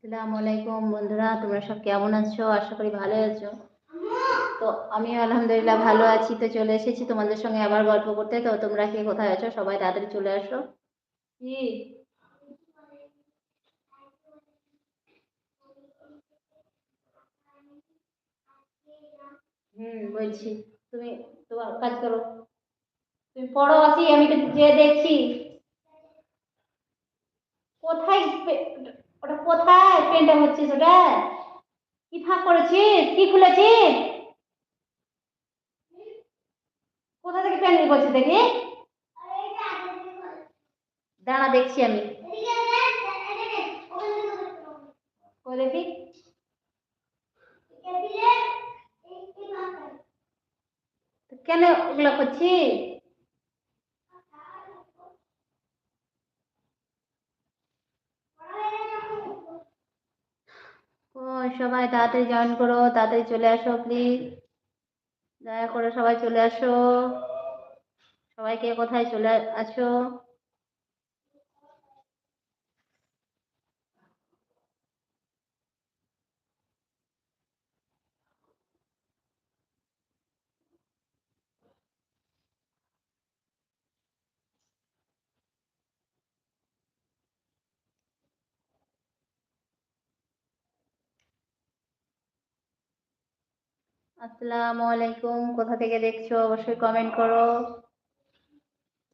আসসালামু আলাইকুম বন্ধুরা, তোমরা সব কেমন আছো? আশা করি ভালো আছো। তো আমি আলহামদুলিল্লাহ ভালো আছি। তো চলে এসেছি তোমাদের সঙ্গে আবার গল্প করতে। তো তোমরা কে কোথায় আছো? সবাই তাড়াতাড়ি চলে আসো। কি? বলছি। তুমি তোমার কাজ করো। তুমি পড়ো, আসি আমি একটু যেয়ে দেখছি। কোথায় ওটা কোথায় পেনটা হচ্ছিস ওটা? কি ফাঁক করেছিস? কি খুলেছিস? কোথা থেকে পেন নিয়ে করছিস দেখি? দাঁড়া, দেখছি আমি। ও দেখি। তো কেন ওগুলো করছিস? ও, সবাই তাড়াতাড়ি জয়েন করো, তাড়াতাড়ি চলে আসো প্লিজ। দয়া করে সবাই চলে আসো। সবাইকে কোথায় চলে আসো? আসসালামু আলাইকুম। কোথা থেকে দেখছো অবশ্যই কমেন্ট করো।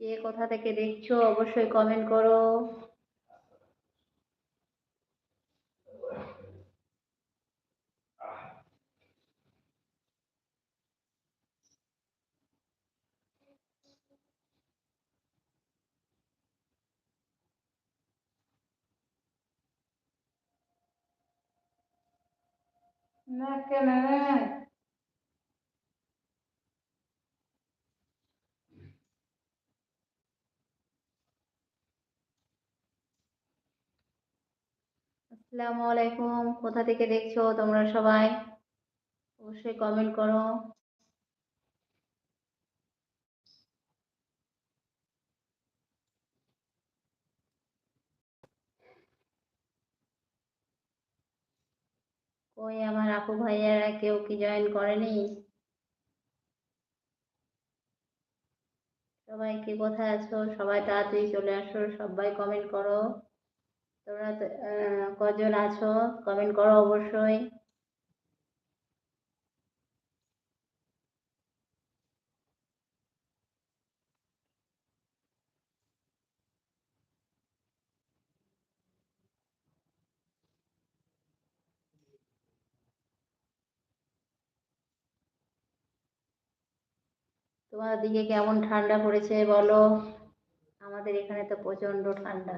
কে কোথা থেকে দেখছো অবশ্যই কমেন্ট করো। না কেন? আসসালামু আলাইকুম। কোথা থেকে দেখছো তোমরা সবাই অবশ্যই কমেন্ট করো। ওই আমার আপু ভাইয়ারা কেউ কি জয়েন করেনি? সবাই কে কোথায় আছো? সবাই তাড়াতাড়ি চলে আসো, সবাই কমেন্ট করো। তোমরা কজন আছো কমেন্ট করো অবশ্যই। তোমার দিকে কেমন ঠান্ডা পড়েছে বলো? আমাদের এখানে তো প্রচন্ড ঠান্ডা।